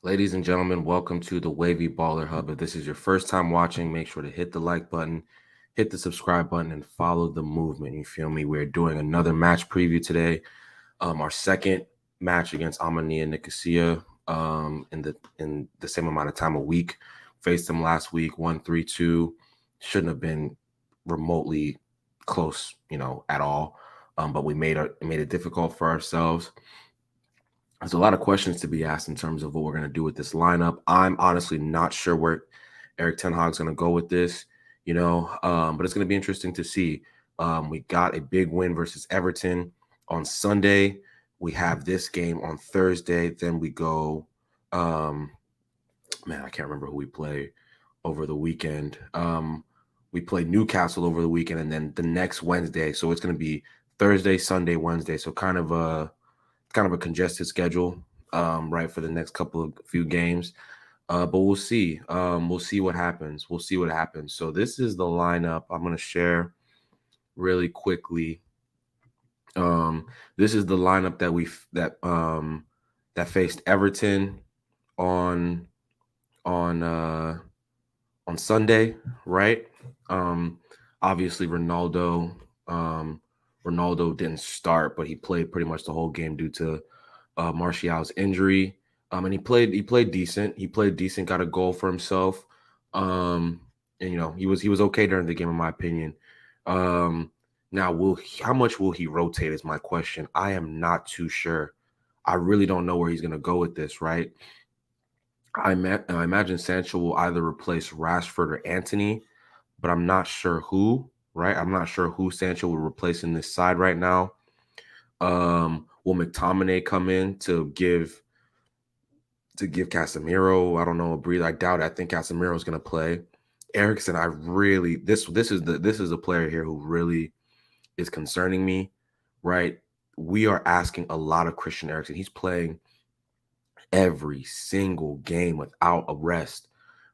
Ladies and gentlemen, welcome to the Wavy Baller Hub. If this is your first time watching, make sure to hit the like button, hit the subscribe button, and follow the movement. You feel me? We're doing another match preview today. Our second match against Omonia Nicosia in the same amount of time a week. Faced them last week, 1-3-2. Shouldn't have been remotely close, at all. But we made it difficult for ourselves. There's a lot of questions to be asked in terms of what we're going to do with this lineup. I'm honestly not sure where Eric Ten Hag's going to go with this, but it's going to be interesting to see. We got a big win versus Everton on Sunday. We have this game on Thursday. Then we go, I can't remember who we play over the weekend. We play Newcastle over the weekend, and then the next Wednesday. So it's going to be Thursday, Sunday, Wednesday. So kind of a congested schedule, right, for the next few games. But we'll see. We'll see what happens. So this is the lineup I'm going to share really quickly. This is the lineup that faced Everton on on Sunday, right? Obviously Ronaldo didn't start, but he played pretty much the whole game due to Martial's injury. And he played decent. He played decent, got a goal for himself. And he was okay during the game, in my opinion. Now, how much will he rotate is my question. I am not too sure. I really don't know where he's going to go with this, right? I imagine Sancho will either replace Rashford or Antony, but I'm not sure who, right? I'm not sure who Sancho will replace in this side right now. Will McTominay come in to give Casemiro, I don't know, a breather? I doubt it. I think Casemiro is going to play. Eriksen, this is a player here who really is concerning me, right? We are asking a lot of Christian Eriksen. He's playing every single game without a rest,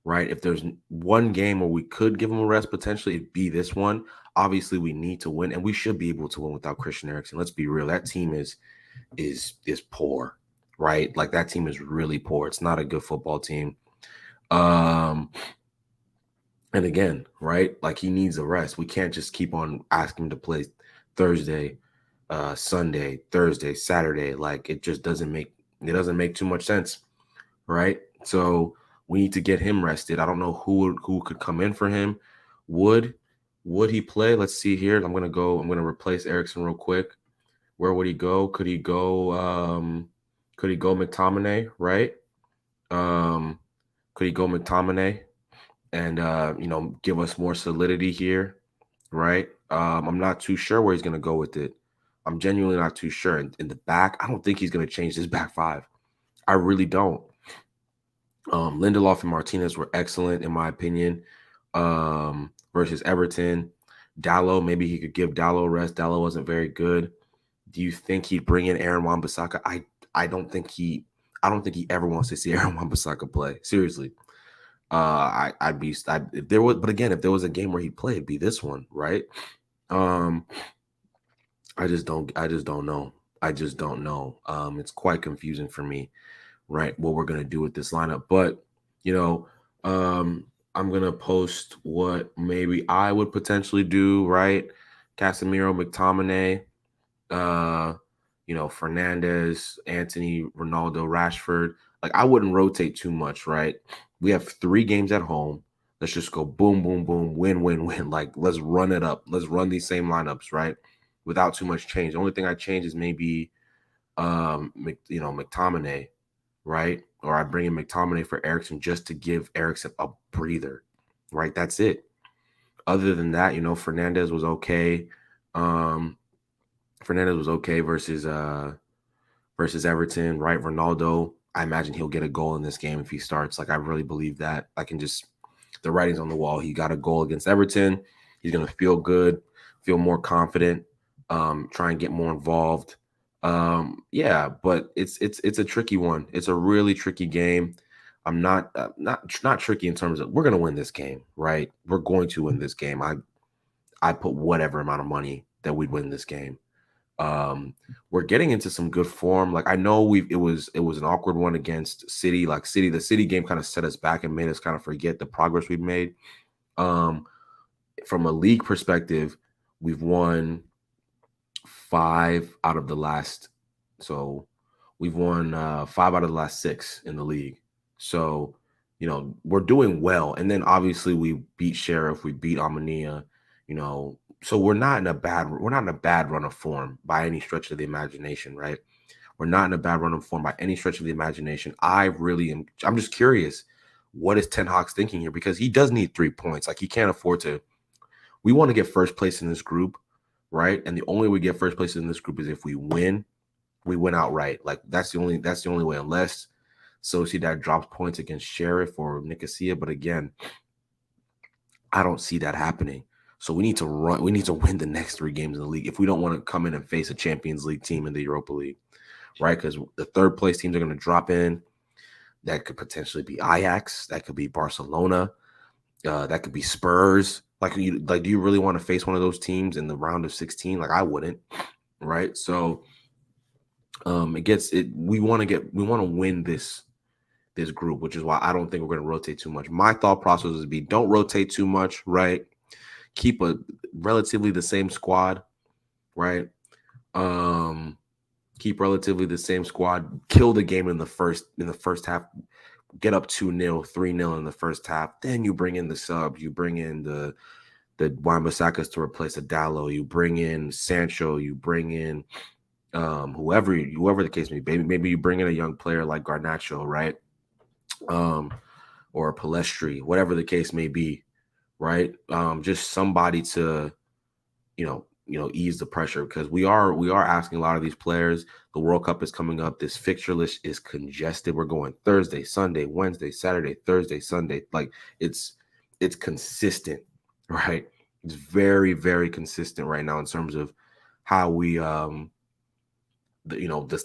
right? If there's one game where we could give him a rest, potentially it'd be this one. Obviously, we need to win, and we should be able to win without Christian Eriksen. Let's be real. That team is poor, right? Like, that team is really poor. It's not a good football team. And again, right? Like, he needs a rest. We can't just keep on asking him to play Thursday, Sunday, Thursday, Saturday. Like, it doesn't make too much sense, right? So we need to get him rested. I don't know who could come in for him. Would he play? Let's see here. I'm gonna replace Eriksen real quick. Where would he go? Could he go McTominay, right? Could he go McTominay and give us more solidity here, right? I'm not too sure where he's gonna go with it. I'm genuinely not too sure. In the back, I don't think he's gonna change this back five. I really don't. Lindelof and Martinez were excellent, in my opinion, versus Everton. Dallo, maybe he could give Dallo a rest. Dallo wasn't very good. Do you think he'd bring in Aaron Wan-Bissaka? I don't think he ever wants to see Aaron Wan-Bissaka play. Seriously. If there was a game where he played, it'd be this one, right? I just don't know. It's quite confusing for me, right, what we're going to do with this lineup. But, I'm going to post what maybe I would potentially do, right? Casemiro, McTominay, Fernandez, Antony, Ronaldo, Rashford. Like, I wouldn't rotate too much, right? We have 3 games at home. Let's just go boom, boom, boom, win, win, win. Like, let's run it up. Let's run these same lineups, right? Without too much change. The only thing I change is maybe, McTominay, right? Or I bring in McTominay for Eriksen just to give Eriksen a breather, right? That's it. Other than that, Fernandez was okay. Fernandez was okay versus Everton, right? Ronaldo, I imagine he'll get a goal in this game if he starts. Like, I really believe that. The writing's on the wall. He got a goal against Everton. He's gonna feel good, feel more confident, try and get more involved. Yeah, but it's a tricky one. It's a really tricky game. I'm not tricky in terms of we're gonna win this game, right? We're going to win this game. I put whatever amount of money that we'd win this game. We're getting into some good form. Like I know it was an awkward one against City. Like the City game kind of set us back and made us kind of forget the progress we've made. Um, from a league perspective, we've won 5 out of the last. So we've won 5 out of the last 6 in the league. So we're doing well. And then obviously we beat Sheriff, we beat Omonia. So we're not in a bad run of form by any stretch of the imagination, right? We're not in a bad run of form by any stretch of the imagination. I'm just curious, what is Ten Hag's thinking here? Because he does need 3 points. Like he can't afford to. We want to get first place in this group, right? And the only way we get first place in this group is if we win outright. Like that's the only way, unless Sociedad drops points against Sheriff or Nicosia. But again, I don't see that happening. So we need to win the next 3 games in the league if we don't want to come in and face a Champions League team in the Europa League, right? Because the third place teams are going to drop in. That could potentially be Ajax. That could be Barcelona. That could be Spurs. Do you really want to face one of those teams in the round of 16? Like I wouldn't, right? So we want to win this group, which is why I don't think we're going to rotate too much. My thought process would be don't rotate too much, right? Keep a relatively the same squad, right? Keep relatively the same squad. Kill the game in the first half. Get up 2-0, 3-0 in the first half. Then you bring in the subs. You bring in the Wan-Bissakas to replace Adalo. You bring in Sancho. You bring in whoever the case may be. Maybe you bring in a young player like Garnacho, right? Or Palestri, whatever the case may be, right? Just somebody to, ease the pressure, because we are asking a lot of these players. The World Cup is coming up. This fixture list is congested. We're going Thursday, Sunday, Wednesday, Saturday, Thursday, Sunday. Like it's consistent, right? It's very, very consistent right now in terms of how we the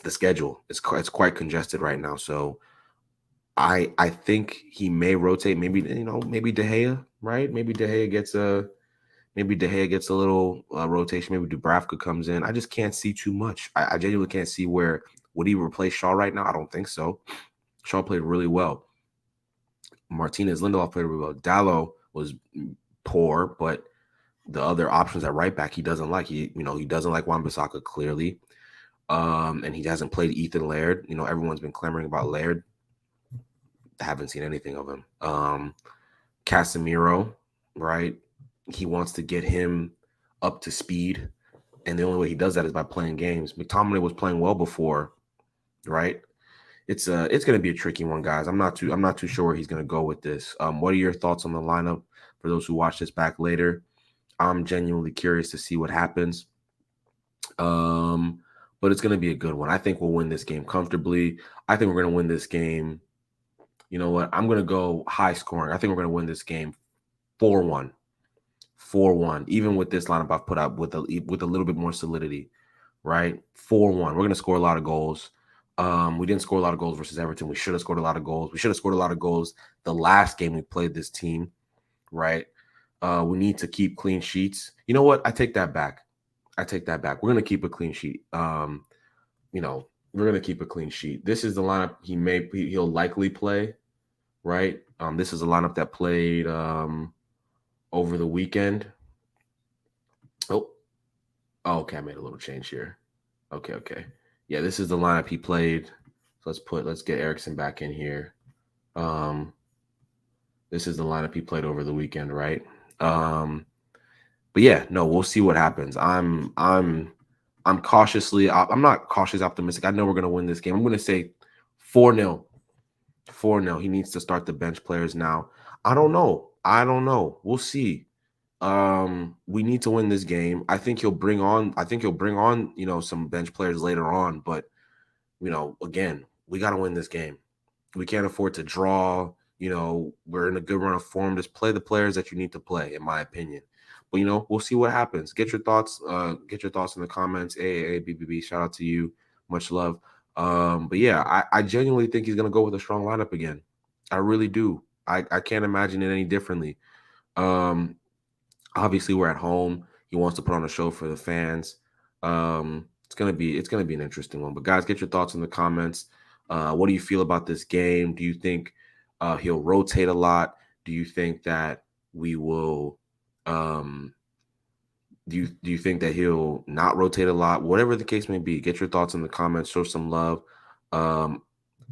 schedule. It's quite congested right now. So I think he may rotate. Maybe maybe De Gea, right? Maybe De Gea gets a little rotation. Maybe Dubravka comes in. I just can't see too much. I genuinely can't see where would he replace Shaw right now. I don't think so. Shaw played really well. Martinez Lindelof played really well. Dallo was poor, but the other options at right back he doesn't like. He doesn't like Wan-Bissaka clearly. And he hasn't played Ethan Laird. Everyone's been clamoring about Laird. I haven't seen anything of him. Casemiro, right? He wants to get him up to speed, and the only way he does that is by playing games. McTominay was playing well before, right? It's going to be a tricky one, guys. I'm not too sure where he's going to go with this. What are your thoughts on the lineup for those who watch this back later? I'm genuinely curious to see what happens. But it's going to be a good one. I think we'll win this game comfortably. I think we're going to win this game. You know what? I'm going to go high scoring. I think we're going to win this game 4-1. 4-1. Even with this lineup I've put out with a little bit more solidity, right? 4-1. We're going to score a lot of goals. We didn't score a lot of goals versus Everton. We should have scored a lot of goals. We should have scored a lot of goals the last game we played this team, right? We need to keep clean sheets. You know what? I take that back. We're going to keep a clean sheet. We're going to keep a clean sheet. This is the lineup he'll likely play, right? This is a lineup that played over the weekend. Oh, okay. I made a little change here. Okay. Yeah, this is the lineup he played. So let's get Eriksen back in here. This is the lineup he played over the weekend, right? But yeah, no, we'll see what happens. I'm not cautiously optimistic. I know we're going to win this game. I'm going to say 4-0. 4-0. He needs to start the bench players now. I don't know. We'll see. We need to win this game. I think he'll bring on, some bench players later on, but again, we got to win this game. We can't afford to draw. We're in a good run of form. Just play the players that you need to play, in my opinion. But we'll see what happens. Get your thoughts. Get your thoughts in the comments. BBB. Shout out to you. Much love. But yeah, I genuinely think he's gonna go with a strong lineup again. I really do. I can't imagine it any differently. Obviously we're at home. He wants to put on a show for the fans. it's gonna be an interesting one. But guys, get your thoughts in the comments. What do you feel about this game? Do you think he'll rotate a lot? Do you think that we will? Um, do you think that he'll not rotate a lot? Whatever the case may be, get your thoughts in the comments. Show some love. Um,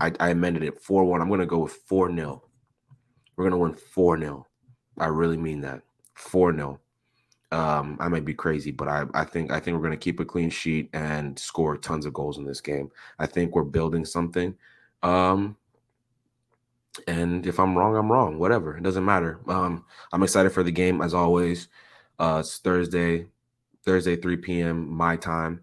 I amended it 4-1. I'm gonna go with 4-0. We're gonna win 4-0. I really mean that. 4-0. I might be crazy, but I think we're gonna keep a clean sheet and score tons of goals in this game. I think we're building something. Um, and if I'm wrong, I'm wrong. Whatever. It doesn't matter. I'm excited for the game as always. It's Thursday, 3 p.m. my time,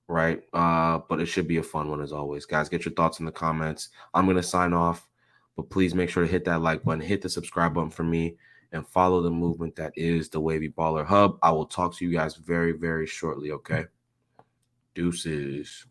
right? But it should be a fun one as always. Guys, get your thoughts in the comments. I'm gonna sign off, but please make sure to hit that like button, hit the subscribe button for me, and follow the movement that is the Wavy Baller Hub. I will talk to you guys very, very shortly, okay? Deuces.